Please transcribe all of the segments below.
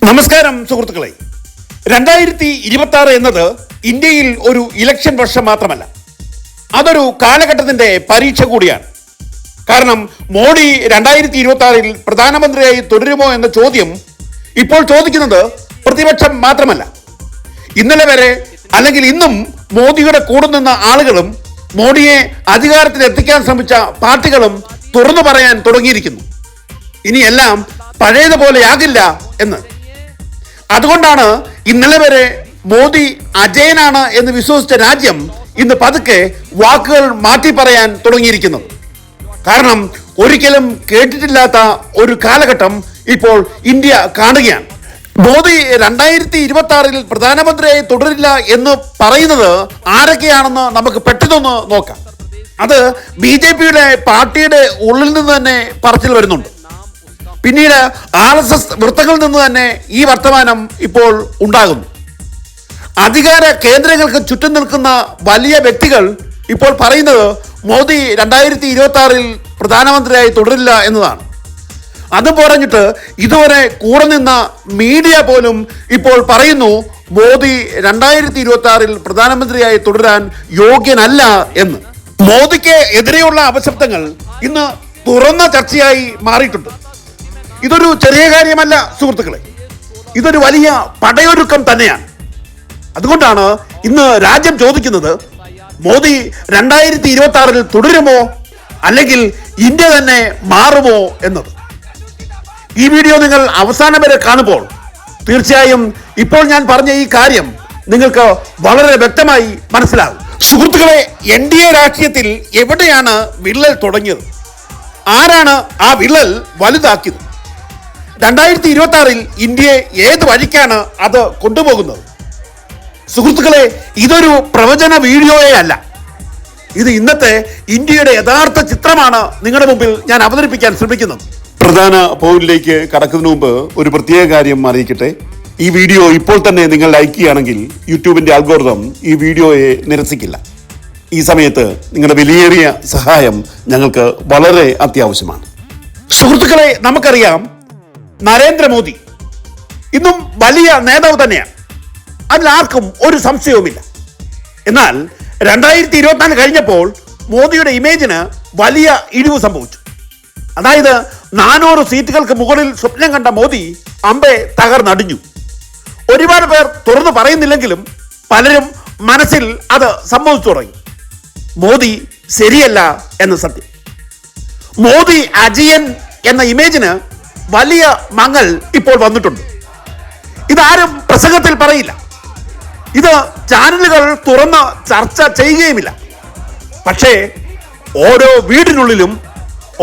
നമസ്കാരം സുഹൃത്തുക്കളെ, 2026 എന്നത് ഇന്ത്യയിൽ ഒരു ഇലക്ഷൻ വർഷം മാത്രമല്ല, അതൊരു കാലഘട്ടത്തിന്റെ പരീക്ഷ കൂടിയാണ്. കാരണം മോഡി 2026 പ്രധാനമന്ത്രിയായി തുടരുമോ എന്ന ചോദ്യം ഇപ്പോൾ ചോദിക്കുന്നത് പ്രതിപക്ഷം മാത്രമല്ല. ഇന്നലെ വരെ അല്ലെങ്കിൽ ഇന്നും മോദിയുടെ കൂടെ നിന്ന ആളുകളും മോഡിയെ അധികാരത്തിൽ എത്തിക്കാൻ ശ്രമിച്ച പാർട്ടികളും തുറന്നു പറയാൻ തുടങ്ങിയിരിക്കുന്നു. ഇനിയെല്ലാം പഴയതുപോലെയാകില്ല എന്ന്. അതുകൊണ്ടാണ് ഇന്നലെ വരെ മോദി അജയനാണ് എന്ന് വിശ്വസിച്ച രാജ്യം ഇന്ന് പതുക്കെ വാക്കുകൾ മാറ്റി പറയാൻ തുടങ്ങിയിരിക്കുന്നത്. കാരണം ഒരിക്കലും കേട്ടിട്ടില്ലാത്ത ഒരു കാലഘട്ടം ഇപ്പോൾ ഇന്ത്യ കാണുകയാണ്. മോദി 2026 പ്രധാനമന്ത്രിയായി തുടരില്ല എന്ന് പറയുന്നത് ആരൊക്കെയാണെന്ന് നമുക്ക് പെട്ടെന്നൊന്ന് നോക്കാം. അത് BJPയുടെ പാർട്ടിയുടെ ഉള്ളിൽ നിന്ന് തന്നെ പറച്ചിൽ വരുന്നുണ്ട്. പിന്നീട് RSS വൃത്തങ്ങളിൽ നിന്ന് തന്നെ ഈ വർത്തമാനം ഇപ്പോൾ ഉണ്ടാകുന്നു. അധികാര കേന്ദ്രങ്ങൾക്ക് ചുറ്റും നിൽക്കുന്ന വലിയ വ്യക്തികൾ ഇപ്പോൾ പറയുന്നത് മോദി 2026 പ്രധാനമന്ത്രിയായി തുടരില്ല എന്നതാണ്. അതും പറഞ്ഞിട്ട് ഇതുവരെ കൂടെ നിന്ന മീഡിയ പോലും ഇപ്പോൾ പറയുന്നു മോദി 2026 പ്രധാനമന്ത്രിയായി തുടരാൻ യോഗ്യനല്ല എന്ന്. മോദിക്ക് എതിരെയുള്ള അപശബ്ദങ്ങൾ ഇന്ന് തുറന്ന ചർച്ചയായി മാറിയിട്ടുണ്ട്. ഇതൊരു ചെറിയ കാര്യമല്ല സുഹൃത്തുക്കളെ, ഇതൊരു വലിയ പടയൊരുക്കം തന്നെയാണ്. അതുകൊണ്ടാണ് ഇന്ന് രാജ്യം ചോദിക്കുന്നത് മോദി 2026 തുടരുമോ അല്ലെങ്കിൽ ഇന്ത്യ തന്നെ മാറുമോ എന്നത്. ഈ വീഡിയോ നിങ്ങൾ അവസാനം വരെ കാണുമ്പോൾ തീർച്ചയായും ഇപ്പോൾ ഞാൻ പറഞ്ഞ ഈ കാര്യം നിങ്ങൾക്ക് വളരെ വ്യക്തമായി മനസ്സിലാകും. സുഹൃത്തുക്കളെ, NDA രാഷ്ട്രീയത്തിൽ എവിടെയാണ് വിള്ളൽ തുടങ്ങിയത്? ആരാണ് ആ വിള്ളൽ വലുതാക്കിയത്? 2026 ഇന്ത്യയെ ഏത് വഴിക്കാണ് അത് കൊണ്ടുപോകുന്നത്? സുഹൃത്തുക്കളെ, ഇതൊരു പ്രവചന വീഡിയോയേ അല്ല. ഇത് ഇന്നത്തെ ഇന്ത്യയുടെ യഥാർത്ഥ ചിത്രമാണ് നിങ്ങളുടെ മുമ്പിൽ ഞാൻ അവതരിപ്പിക്കാൻ ശ്രമിക്കുന്നത്. പ്രധാന പോയിന്റിലേക്ക് കടക്കുന്നതിന് മുമ്പ് ഒരു പ്രത്യേക കാര്യം അറിയിക്കട്ടെ. ഈ വീഡിയോ ഇപ്പോൾ തന്നെ നിങ്ങൾ ലൈക്ക് ചെയ്യുകയാണെങ്കിൽ യൂട്യൂബിന്റെ അൽഗോരിതം ഈ വീഡിയോയെ നിരസിക്കില്ല. ഈ സമയത്ത് നിങ്ങളുടെ വിലയേറിയ സഹായം ഞങ്ങൾക്ക് വളരെ അത്യാവശ്യമാണ്. സുഹൃത്തുക്കളെ, നമുക്കറിയാം നരേന്ദ്രമോദി ഇന്നും വലിയ നേതാവ് തന്നെയാണ്, അതിലാർക്കും ഒരു സംശയവുമില്ല. എന്നാൽ 2024 കഴിഞ്ഞപ്പോൾ മോദിയുടെ ഇമേജിന് വലിയ ഇടിവ് സംഭവിച്ചു. അതായത് 400 സീറ്റുകൾക്ക് മുകളിൽ സ്വപ്നം കണ്ട മോദി അമ്പെ തകർന്നടിഞ്ഞു. ഒരുപാട് പേർ തുറന്നു പറയുന്നില്ലെങ്കിലും പലരും മനസ്സിൽ അത് സംഭവിച്ചു തുടങ്ങി. മോദി ശരിയല്ല എന്ന സത്യം. മോദി അജയൻ എന്ന ഇമേജിന് വലിയ മങ്ങൽ ഇപ്പോൾ വന്നിട്ടുണ്ട്. ഇതാരും പ്രസംഗത്തിൽ പറയില്ല, ഇത് ചാനലുകൾ തുറന്ന് ചർച്ച ചെയ്യുകയുമില്ല. പക്ഷേ ഓരോ വീടിനുള്ളിലും,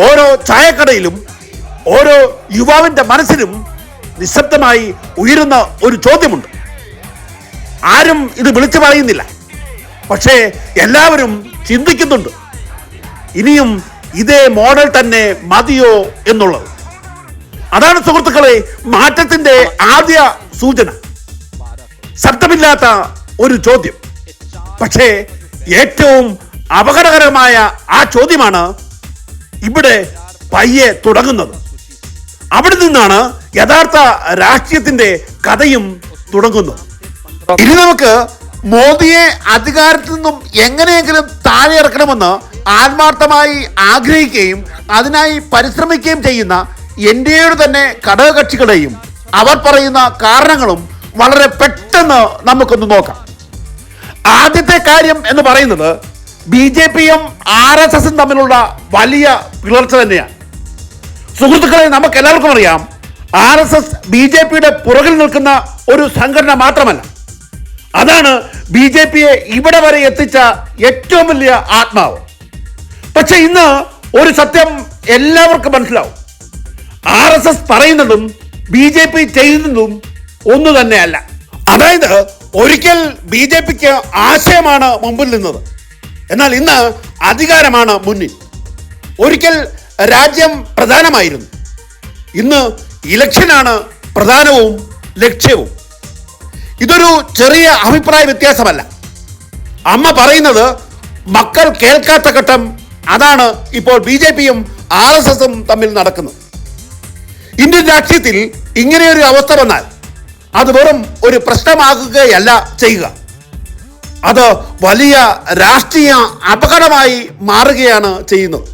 ഓരോ ചായക്കടയിലും, ഓരോ യുവാവിൻ്റെ മനസ്സിലും നിശബ്ദമായി ഉയരുന്ന ഒരു ചോദ്യമുണ്ട്. ആരും ഇത് വിളിച്ചു പറയുന്നില്ല, പക്ഷേ എല്ലാവരും ചിന്തിക്കുന്നുണ്ട്, ഇനിയും ഇതേ മോഡൽ തന്നെ മതിയോ എന്നുള്ളത്. അതാണ് സുഹൃത്തുക്കളെ മാറ്റത്തിന്റെ ആദ്യ സൂചന. ശബ്ദമില്ലാത്ത ഒരു ചോദ്യം, പക്ഷേ ഏറ്റവും അപകടകരമായ ആ ചോദ്യമാണ് ഇവിടെ പയ്യെ തുടങ്ങുന്നത്. അവിടെ നിന്നാണ് യഥാർത്ഥ രാഷ്ട്രീയത്തിന്റെ കഥയും തുടങ്ങുന്നത്. ഇനി നമുക്ക് മോദിയെ അധികാരത്തിൽ നിന്നും എങ്ങനെയെങ്കിലും താഴെ ഇറക്കണമെന്ന് ആത്മാർത്ഥമായി ആഗ്രഹിക്കുകയും അതിനായി പരിശ്രമിക്കുകയും ചെയ്യുന്ന NDAയുടെ തന്നെ ഘടകകക്ഷികളെയും അവർ പറയുന്ന കാരണങ്ങളും വളരെ പെട്ടെന്ന് നമുക്കൊന്ന് നോക്കാം. ആദ്യത്തെ കാര്യം എന്ന് പറയുന്നത് BJPയും RSSും തമ്മിലുള്ള വലിയ പിളർച്ച തന്നെയാണ്. സുഹൃത്തുക്കളെ, നമുക്ക് എല്ലാവർക്കും അറിയാം RSS BJPയുടെ പുറകിൽ നിൽക്കുന്ന ഒരു സംഘടന മാത്രമല്ല, അതാണ് BJPയെ ഇവിടെ വരെ എത്തിച്ച ഏറ്റവും വലിയ ആത്മാവ്. പക്ഷെ ഇന്ന് ഒരു സത്യം എല്ലാവർക്കും മനസ്സിലാവും, RSS പറയുന്നതും BJP ചെയ്യുന്നതും ഒന്നു തന്നെയല്ല. അതായത് ഒരിക്കൽ BJPക്ക് ആശയമാണ് മുമ്പിൽ നിന്നത്, എന്നാൽ ഇന്ന് അധികാരമാണ് മുന്നിൽ. ഒരിക്കൽ രാജ്യം പ്രധാനമായിരുന്നു, ഇന്ന് ഇലക്ഷനാണ് പ്രധാനവും ലക്ഷ്യവും. ഇതൊരു ചെറിയ അഭിപ്രായ വ്യത്യാസമല്ല. അമ്മ പറയുന്നത് മക്കൾ കേൾക്കാത്ത ഘട്ടം, അതാണ് ഇപ്പോൾ BJPയും RSSും തമ്മിൽ നടക്കുന്നത്. ഇന്ത്യൻ രാഷ്ട്രീയത്തിൽ ഇങ്ങനെയൊരു അവസ്ഥ വന്നാൽ അത് വെറും ഒരു പ്രശ്നമാകുകയല്ല ചെയ്യുക, അത് വലിയ രാഷ്ട്രീയ അപകടമായി മാറുകയാണ് ചെയ്യുന്നത്.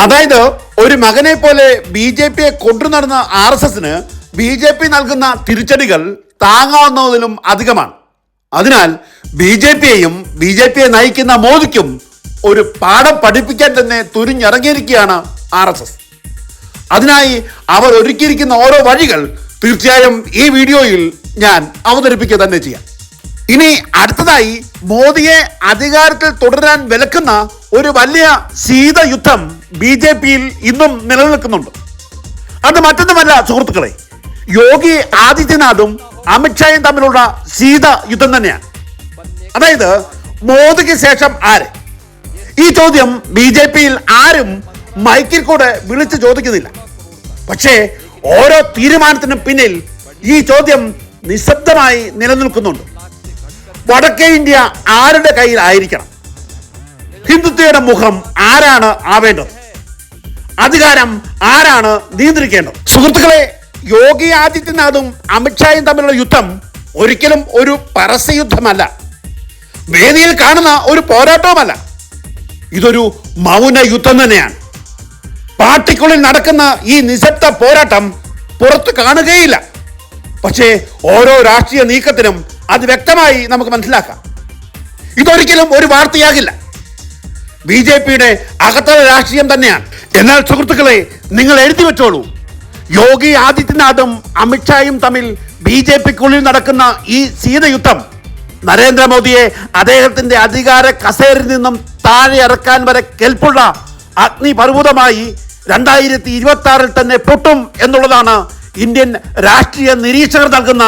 അതായത് ഒരു മകനെ പോലെ BJP കൊണ്ടു നടന്ന RSSന് BJP നൽകുന്ന തിരിച്ചടികൾ താങ്ങാവുന്നതിലും അധികമാണ്. അതിനാൽ BJPയെയും BJPയെ നയിക്കുന്ന മോദിക്കും ഒരു പാഠം പഠിപ്പിക്കാൻ തന്നെ തുരിഞ്ഞിറങ്ങിയിരിക്കുകയാണ് RSS. അതിനായി അവർ ഒരുക്കിയിരിക്കുന്ന ഓരോ വഴികൾ തീർച്ചയായും ഈ വീഡിയോയിൽ ഞാൻ അവതരിപ്പിക്കുക തന്നെ ചെയ്യാം. ഇനി അടുത്തതായി മോദിയെ അധികാരത്തിൽ തുടരാൻ വിലക്കുന്ന ഒരു വലിയ ശീതയുദ്ധം BJPയിൽ ഇന്നും നിലനിൽക്കുന്നുണ്ട്. അത് മറ്റൊന്നുമല്ല സുഹൃത്തുക്കളെ, യോഗി ആദിത്യനാഥും അമിത്ഷായും തമ്മിലുള്ള ശീതയുദ്ധം തന്നെയാണ്. അതായത് മോദിക്ക് ശേഷം ആര്? ഈ ചോദ്യം BJPയിൽ ആരും മൈക്കിൽ കൂടെ വിളിച്ചു ചോദിക്കുന്നില്ല. പക്ഷേ ഓരോ തീരുമാനത്തിനും പിന്നിൽ ഈ ചോദ്യം നിശബ്ദമായി നിലനിൽക്കുന്നുണ്ട്. വടക്കേ ഇന്ത്യ ആരുടെ കയ്യിൽ ആയിരിക്കണം? ഹിന്ദുത്വയുടെ മുഖം ആരാണ് ആവേണ്ടത്? അധികാരം ആരാണ് നിയന്ത്രിക്കേണ്ടത്? സുഹൃത്തുക്കളെ, യോഗി ആദിത്യനാഥും അമിത്ഷായും തമ്മിലുള്ള യുദ്ധം ഒരിക്കലും ഒരു പരസ്യയുദ്ധമല്ല, വേദിയിൽ കാണുന്ന ഒരു പോരാട്ടവുമല്ല. ഇതൊരു മൗന യുദ്ധം തന്നെയാണ്. പാർട്ടിക്കുള്ളിൽ നടക്കുന്ന ഈ നിശബ്ദ പോരാട്ടം പുറത്ത് കാണുകയില്ല. പക്ഷേ ഓരോ രാഷ്ട്രീയ നീക്കത്തിനും അത് വ്യക്തമായി നമുക്ക് മനസ്സിലാക്കാം. ഇതൊരിക്കലും ഒരു വാർത്തയാകില്ല, BJPയുടെ അകത്തള രാഷ്ട്രീയം തന്നെയാണ്. എന്നാൽ സുഹൃത്തുക്കളെ, നിങ്ങൾ എഴുതി വെച്ചോളൂ, യോഗി ആദിത്യനാഥും അമിത്ഷായും തമ്മിൽ BJPക്കുള്ളിൽ നടക്കുന്ന ഈ ശീതയുദ്ധം നരേന്ദ്രമോദിയെ അദ്ദേഹത്തിന്റെ അധികാര കസേരയിൽ നിന്നും താഴെ ഇറക്കാൻ വരെ കെൽപ്പുള്ള അഗ്നിപർവ്വതമായി 2026 തന്നെ പൊട്ടും എന്നുള്ളതാണ് ഇന്ത്യൻ രാഷ്ട്രീയ നിരീക്ഷകർ നൽകുന്ന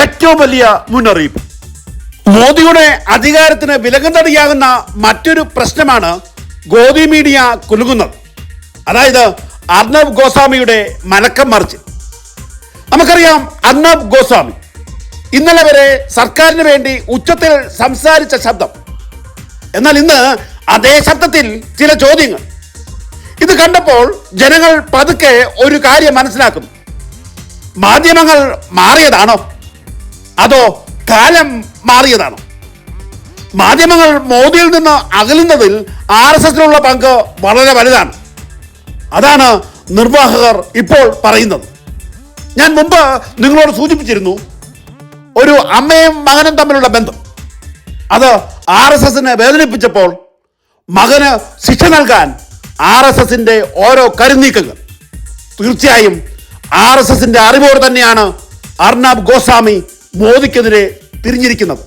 ഏറ്റവും വലിയ മുന്നറിയിപ്പ്. മോദിയുടെ അധികാരത്തിന് വിലങ്ങുതടിയാകുന്ന മറ്റൊരു പ്രശ്നമാണ് ഗോദി മീഡിയ കുലുങ്ങുന്നത്. അതായത് അർണബ് ഗോസ്വാമിയുടെ മലക്കം മറിച്ച്. നമുക്കറിയാം, അർണബ് ഗോസ്വാമി ഇന്നലെ വരെ സർക്കാരിന് വേണ്ടി ഉച്ചത്തിൽ സംസാരിച്ച ശബ്ദം. എന്നാൽ ഇന്ന് അതേ ശബ്ദത്തിൽ ചില ചോദ്യങ്ങൾ. ഇത് കണ്ടപ്പോൾ ജനങ്ങൾ പതുക്കെ ഒരു കാര്യം മനസ്സിലാക്കുന്നു. മാധ്യമങ്ങൾ മാറിയതാണോ, അതോ കാലം മാറിയതാണോ? മാധ്യമങ്ങൾ മോദിയിൽ നിന്ന് അകലുന്നതിൽ RSSനുള്ള പങ്ക് വളരെ വലുതാണ്. അതാണ് നിർവാഹകർ ഇപ്പോൾ പറയുന്നത്. ഞാൻ മുമ്പ് നിങ്ങളോട് സൂചിപ്പിച്ചിരുന്നു, ഒരു അമ്മയും മകനും തമ്മിലുള്ള ബന്ധം അത് RSSനെ വേദനിപ്പിച്ചപ്പോൾ മകന് ശിക്ഷ നൽകാൻ RSSന്റെ ഓരോ കരുനീക്കങ്ങൾ. തീർച്ചയായും RSSന്റെ അറിവോട് തന്നെയാണ് അർണബ് ഗോസ്വാമി മോദിക്കെതിരെ തിരിഞ്ഞിരിക്കുന്നത്.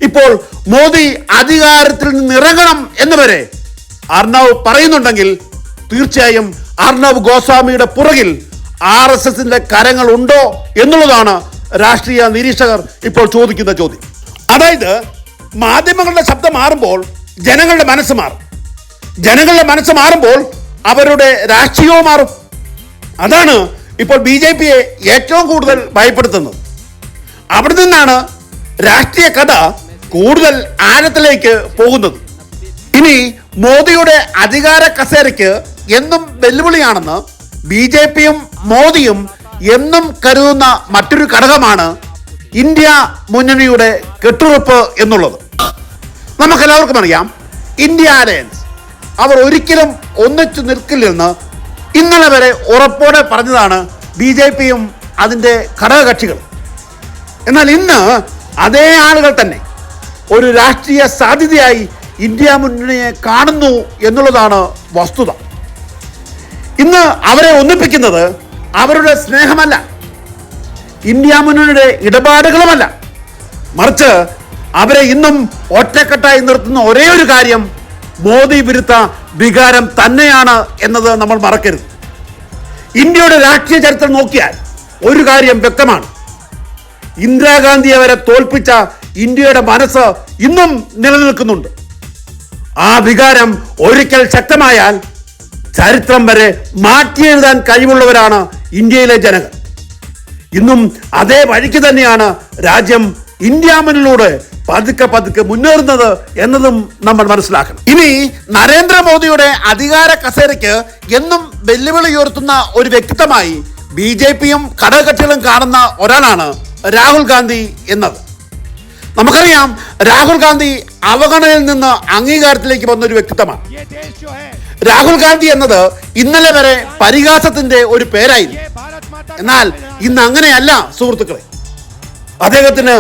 ഇപ്പോൾ മോദി അധികാരത്തിൽ നിന്ന് ഇറങ്ങണം എന്നുവരെ അർണബ് പറയുന്നുണ്ടെങ്കിൽ തീർച്ചയായും അർണബ് ഗോസ്വാമിയുടെ പുറകിൽ RSSന്റെ കരങ്ങൾ ഉണ്ടോ എന്നുള്ളതാണ് രാഷ്ട്രീയ നിരീക്ഷകർ ഇപ്പോൾ ചോദിക്കുന്ന ചോദ്യം. അതായത് മാധ്യമങ്ങളുടെ ശബ്ദം മാറുമ്പോൾ ജനങ്ങളുടെ മനസ്സ് മാറും, ജനങ്ങളുടെ മനസ്സ് മാറുമ്പോൾ അവരുടെ രാഷ്ട്രീയവും മാറും. അതാണ് ഇപ്പോൾ BJPയെ ഏറ്റവും കൂടുതൽ ഭയപ്പെടുത്തുന്നത്. അവിടെ നിന്നാണ് രാഷ്ട്രീയ കഥ കൂടുതൽ ആഴത്തിലേക്ക് പോകുന്നത്. ഇനി മോദിയുടെ അധികാര കസേരയ്ക്ക് എന്നും വെല്ലുവിളിയാണെന്ന് BJPയും മോദിയും എന്നും കരുതുന്ന മറ്റൊരു ഘടകമാണ് ഇന്ത്യ മുന്നണിയുടെ കെട്ടുറപ്പ് എന്നുള്ളത്. നമുക്കെല്ലാവർക്കും അറിയാം, ഇന്ത്യ അലയൻസ് അവർ ഒരിക്കലും ഒന്നിച്ചു നിൽക്കില്ലെന്ന് ഇന്നലെ വരെ ഉറപ്പോടെ പറഞ്ഞതാണ് BJPയും അതിൻ്റെ ഘടകകക്ഷികൾ. എന്നാൽ ഇന്ന് അതേ ആളുകൾ തന്നെ ഒരു രാഷ്ട്രീയ സാധ്യതയായി ഇന്ത്യ മുന്നണിയെ കാണുന്നു എന്നുള്ളതാണ് വസ്തുത. ഇന്ന് അവരെ ഒന്നിപ്പിക്കുന്നത് അവരുടെ സ്നേഹമല്ല, ഇന്ത്യ മുന്നണിയുടെ ഇടപാടുകളുമല്ല, മറിച്ച് അവരെ ഇന്നും ഒറ്റക്കെട്ടായി നിർത്തുന്ന ഒരേ ഒരു കാര്യം മോദി വിരുദ്ധ വികാരം തന്നെയാണ് എന്നത് നമ്മൾ മറക്കരുത്. ഇന്ത്യയുടെ രാഷ്ട്രീയ ചരിത്രം നോക്കിയാൽ ഒരു കാര്യം വ്യക്തമാണ്, ഇന്ദിരാഗാന്ധിയെ വരെ തോൽപ്പിച്ച ഇന്ത്യയുടെ മനസ്സ് ഇന്നും നിലനിൽക്കുന്നുണ്ട്. ആ വികാരം ഒരിക്കൽ ശക്തമായാൽ ചരിത്രം വരെ മാറ്റിയെഴുതാൻ കഴിവുള്ളവരാണ് ഇന്ത്യയിലെ ജനങ്ങൾ. ഇന്നും അതേ വഴിക്ക് തന്നെയാണ് രാജ്യം ഇന്ത്യ മുന്നിലൂടെ പതുക്കെ പതുക്കെ മുന്നേറുന്നത് എന്നതും നമ്മൾ മനസ്സിലാക്കണം. ഇനി നരേന്ദ്രമോദിയുടെ അധികാര കസേരയ്ക്ക് എന്നും വെല്ലുവിളി ഉയർത്തുന്ന ഒരു വ്യക്തിത്വമായി BJPയും ഘടകകക്ഷികളും കാണുന്ന ഒരാളാണ് രാഹുൽ ഗാന്ധി എന്നത്. നമുക്കറിയാം, രാഹുൽ ഗാന്ധി അവഗണനയിൽ നിന്ന് അംഗീകാരത്തിലേക്ക് വന്നൊരു വ്യക്തിത്വമാണ്. രാഹുൽ ഗാന്ധി എന്നത് ഇന്നലെ വരെ പരിഹാസത്തിന്റെ ഒരു പേരായിരുന്നു. എന്നാൽ ഇന്ന് അങ്ങനെയല്ല സുഹൃത്തുക്കളെ. അദ്ദേഹത്തിന്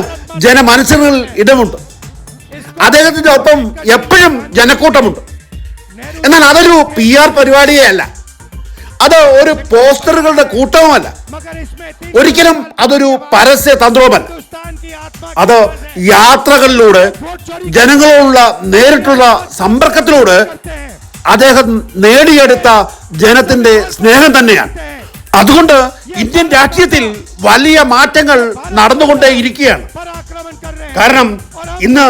ജനമനസ്സുകളിൽ ഇടമുണ്ട്. അദ്ദേഹത്തിന്റെ ഒപ്പം എപ്പോഴും ജനക്കൂട്ടമുണ്ട്. എന്നാൽ അതൊരു PR പരിപാടിയേ അല്ല, അത് ഒരു പോസ്റ്ററുകളുടെ കൂട്ടവുമല്ല, ഒരിക്കലും അതൊരു പരസ്യ തന്ത്രവുമല്ല. അത് യാത്രകളിലൂടെ, ജനങ്ങളോടുള്ള നേരിട്ടുള്ള സമ്പർക്കത്തിലൂടെ അദ്ദേഹം നേടിയെടുത്ത ജനത്തിന്റെ സ്നേഹം തന്നെയാണ്. അതുകൊണ്ട് ഇന്ത്യൻ രാഷ്ട്രീയത്തിൽ വലിയ മാറ്റങ്ങൾ നടന്നുകൊണ്ടേയിരിക്കുകയാണ്. കാരണം ഇന്ന്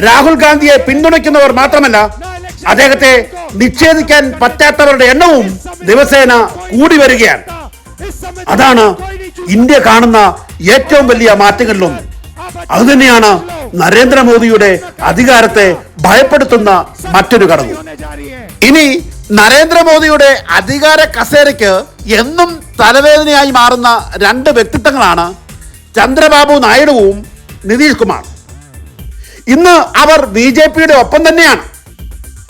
രാഹുൽ ഗാന്ധിയെ പിന്തുണയ്ക്കുന്നവർ മാത്രമല്ല, അദ്ദേഹത്തെ നിഷേധിക്കാൻ പറ്റാത്തവരുടെ എണ്ണവും ദിവസേന കൂടി വരികയാണ്. അതാണ് ഇന്ത്യ കാണുന്ന ഏറ്റവും വലിയ മാറ്റങ്ങളിലൊന്ന്. അതുതന്നെയാണ് നരേന്ദ്രമോദിയുടെ അധികാരത്തെ ഭയപ്പെടുത്തുന്ന മറ്റൊരു ഘടകം. ഇനി നരേന്ദ്രമോദിയുടെ അധികാര കസേരയ്ക്ക് എന്നും തലവേദനയായി മാറുന്ന രണ്ട് വ്യക്തിത്വങ്ങളാണ് ചന്ദ്രബാബു നായിഡുവും നിതീഷ് കുമാർ. ഇന്ന് അവർ BJPയുടെ ഒപ്പം തന്നെയാണ്.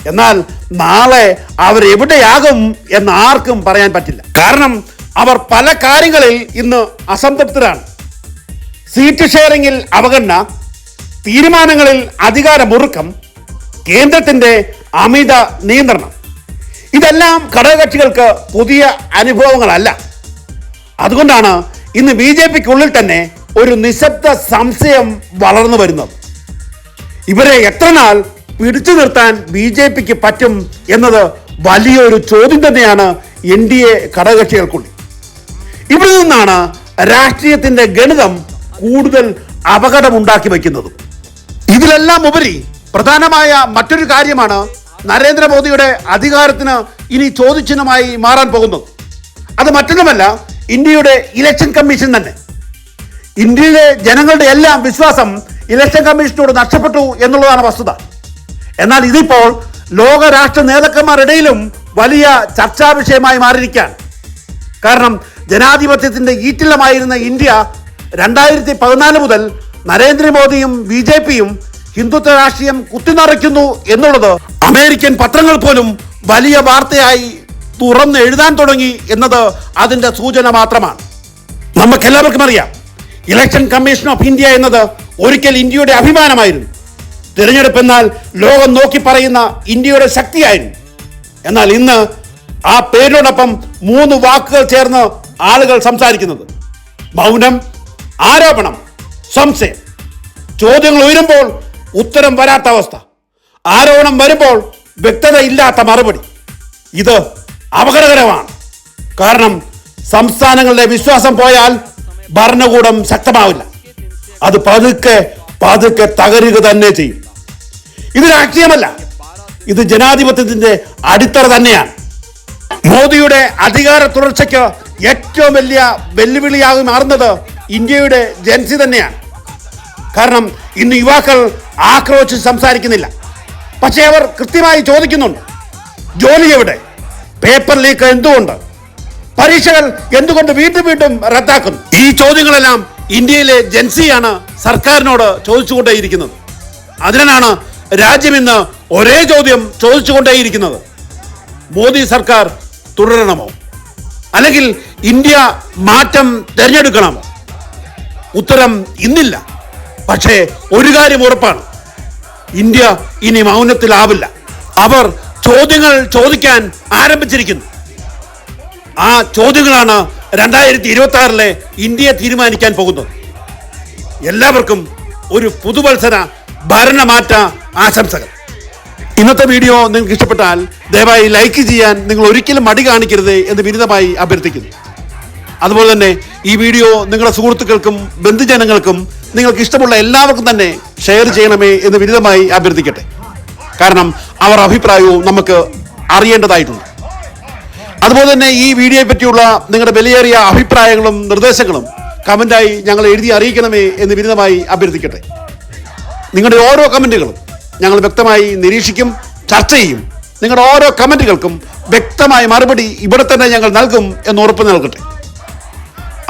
എന്നാൽ നാളെ അവർ എവിടെയാകും എന്ന് ആർക്കും പറയാൻ പറ്റില്ല. കാരണം അവർ പല കാര്യങ്ങളിൽ ഇന്ന് അസംതൃപ്തരാണ്. സീറ്റ് ഷെയറിംഗിൽ അവഗണന, തീരുമാനങ്ങളിൽ അധികാര മുറുക്കം, കേന്ദ്രത്തിന്റെ അമിത നിയന്ത്രണം, ഇതെല്ലാം ഘടകകക്ഷികൾക്ക് പുതിയ അനുഭവങ്ങളല്ല. അതുകൊണ്ടാണ് ഇന്ന് BJPക്കുള്ളിൽ തന്നെ ഒരു നിശബ്ദ സംശയം വളർന്നു വരുന്നത്. ഇവരെ എത്ര നാൾ പിടിച്ചു നിർത്താൻ BJPക്ക് പറ്റും എന്നത് വലിയൊരു ചോദ്യം തന്നെയാണ് NDA ഘടകകക്ഷികൾക്കുള്ളിൽ. ഇവിടെ നിന്നാണ് രാഷ്ട്രീയത്തിന്റെ ഗണിതം കൂടുതൽ അപകടമുണ്ടാക്കി വയ്ക്കുന്നത്. ഇതിലെല്ലാം ഉപരി പ്രധാനമായ മറ്റൊരു കാര്യമാണ് നരേന്ദ്രമോദിയുടെ അധികാരത്തിന് ഇനി ചോദ്യചിഹ്നമായി മാറാൻ പോകുന്നത്. അത് മറ്റൊന്നുമല്ല, ഇന്ത്യയുടെ ഇലക്ഷൻ കമ്മീഷൻ തന്നെ. ഇന്ത്യയിലെ ജനങ്ങളുടെ എല്ലാം വിശ്വാസം ഇലക്ഷൻ കമ്മീഷനോട് നഷ്ടപ്പെട്ടു എന്നുള്ളതാണ് വസ്തുത. എന്നാൽ ഇതിപ്പോൾ ലോക രാഷ്ട്ര നേതാക്കന്മാരുടെയിലും വലിയ ചർച്ചാ വിഷയമായി മാറിയിരിക്കുകയാണ്. കാരണം ജനാധിപത്യത്തിന്റെ ഈറ്റില്ലമായിരുന്ന ഇന്ത്യ 2014 മുതൽ നരേന്ദ്രമോദിയും BJPയും ഹിന്ദുത്വ രാഷ്ട്രീയം കുത്തിനിറയ്ക്കുന്നു എന്നുള്ളത് അമേരിക്കൻ പത്രങ്ങൾ പോലും വലിയ വാർത്തയായി തുറന്ന് എഴുതാൻ തുടങ്ങി എന്നത് അതിന്റെ സൂചന മാത്രമാണ്. നമുക്കെല്ലാവർക്കും അറിയാം, ഇലക്ഷൻ കമ്മീഷൻ ഓഫ് ഇന്ത്യ എന്നത് ഒരിക്കൽ ഇന്ത്യയുടെ അഭിമാനമായിരുന്നു. തിരഞ്ഞെടുപ്പ് എന്നാൽ ലോകം നോക്കി പറയുന്ന ഇന്ത്യയുടെ ശക്തിയായിരുന്നു. എന്നാൽ ഇന്ന് ആ പേരിനോടൊപ്പം 3 വാക്കുകൾ ചേർന്ന് ആളുകൾ സംസാരിക്കുന്നത്: മൗനം, ആരോപണം, സംശയം. ചോദ്യങ്ങൾ ഉയരുമ്പോൾ ഉത്തരം വരാത്ത അവസ്ഥ, ആരോപണം വരുമ്പോൾ വ്യക്തതയില്ലാത്ത മറുപടി. ഇത് അപകടകരമാണ്. കാരണം സംസ്ഥാനങ്ങളുടെ വിശ്വാസം പോയാൽ ഭരണകൂടം ശക്തമാവില്ല. അത് പതുക്കെ പതുക്കെ തകരുക തന്നെ ചെയ്യും. ഇത് രാഷ്ട്രീയമല്ല, ഇത് ജനാധിപത്യത്തിന്റെ അടിത്തറ തന്നെയാണ്. മോദിയുടെ അധികാര തുടർച്ചയ്ക്ക് ഏറ്റവും വലിയ വെല്ലുവിളിയായി മാറുന്നത് ഇന്ത്യയുടെ ജൻസി തന്നെയാണ്. കാരണം ഇന്ന് യുവാക്കൾ ആക്രോശിച്ച് സംസാരിക്കുന്നില്ല. പക്ഷേ അവർ കൃത്യമായി ചോദിക്കുന്നുണ്ട്: ജോലി എവിടെ? പേപ്പർ ലീക്ക് എന്തുകൊണ്ട്? പരീക്ഷകൾ എന്തുകൊണ്ട് വീണ്ടും വീണ്ടും റദ്ദാക്കുന്നു? ഈ ചോദ്യങ്ങളെല്ലാം ഇന്ത്യയിലെ ജൻസിയാണ് സർക്കാരിനോട് ചോദിച്ചുകൊണ്ടേയിരിക്കുന്നത്. അതിനാണ് രാജ്യം ഇന്ന് ഒരേ ചോദ്യം ചോദിച്ചുകൊണ്ടേയിരിക്കുന്നത്: മോദി സർക്കാർ തുടരണമോ, അല്ലെങ്കിൽ ഇന്ത്യ മാറ്റം തിരഞ്ഞെടുക്കണമോ? ഉത്തരം ഇന്നില്ല. പക്ഷേ ഒരു കാര്യം ഉറപ്പാണ്: ഇന്ത്യ ഇനി മൗനത്തിലാവില്ല. അവർ ചോദ്യങ്ങൾ ചോദിക്കാൻ ആരംഭിച്ചിരിക്കുന്നു. ആ ചോദ്യങ്ങളാണ് 2026 ഇന്ത്യയെ തീരുമാനിക്കാൻ പോകുന്നത്. എല്ലാവർക്കും ഒരു പുതുവത്സര ഭരണമാറ്റ ആശംസകൾ. ഇന്നത്തെ വീഡിയോ നിങ്ങൾക്ക് ഇഷ്ടപ്പെട്ടാൽ ദയവായി ലൈക്ക് ചെയ്യാൻ നിങ്ങൾ ഒരിക്കലും മടി കാണിക്കരുത് എന്ന് വിനീതമായി അഭ്യർത്ഥിക്കുന്നു. അതുപോലെ തന്നെ ഈ വീഡിയോ നിങ്ങളുടെ സുഹൃത്തുക്കൾക്കും ബന്ധുജനങ്ങൾക്കും നിങ്ങൾക്ക് ഇഷ്ടമുള്ള എല്ലാവർക്കും തന്നെ ഷെയർ ചെയ്യണമേ എന്ന് വിനീതമായി അഭ്യർത്ഥിക്കട്ടെ. കാരണം അവർ അഭിപ്രായവും നമുക്ക് അറിയേണ്ടതായിട്ടുണ്ട്. അതുപോലെ തന്നെ ഈ വീഡിയോയെ പറ്റിയുള്ള നിങ്ങളുടെ വിലയേറിയ അഭിപ്രായങ്ങളും നിർദ്ദേശങ്ങളും കമൻ്റായി ഞങ്ങൾ എഴുതി അറിയിക്കണമേ എന്ന് വിനീതമായി അഭ്യർത്ഥിക്കട്ടെ. നിങ്ങളുടെ ഓരോ കമൻറ്റുകളും ഞങ്ങൾ വ്യക്തമായി നിരീക്ഷിക്കും, ചർച്ച ചെയ്യും. നിങ്ങളുടെ ഓരോ കമൻറ്റുകൾക്കും വ്യക്തമായ മറുപടി ഇവിടെ തന്നെ ഞങ്ങൾ നൽകും എന്ന് ഉറപ്പ് നൽകട്ടെ.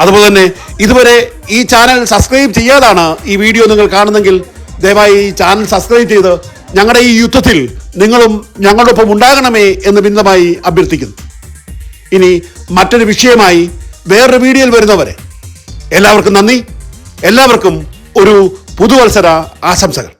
അതുപോലെ തന്നെ ഇതുവരെ ഈ ചാനൽ സബ്സ്ക്രൈബ് ചെയ്യാതാണ് ഈ വീഡിയോ നിങ്ങൾ കാണുന്നെങ്കിൽ ദയവായി ഈ ചാനൽ സബ്സ്ക്രൈബ് ചെയ്ത് ഞങ്ങളുടെ ഈ യുദ്ധത്തിൽ നിങ്ങളും ഞങ്ങളോടൊപ്പം ഉണ്ടാകണമേ എന്ന് വിനീതമായി അഭ്യർത്ഥിക്കുന്നു. ഇനി മറ്റൊരു വിഷയമായി വേറൊരു വീഡിയോയിൽ വരുന്നവരെ എല്ലാവർക്കും നന്ദി. എല്ലാവർക്കും ഒരു പുതുവത്സര ആശംസകൾ.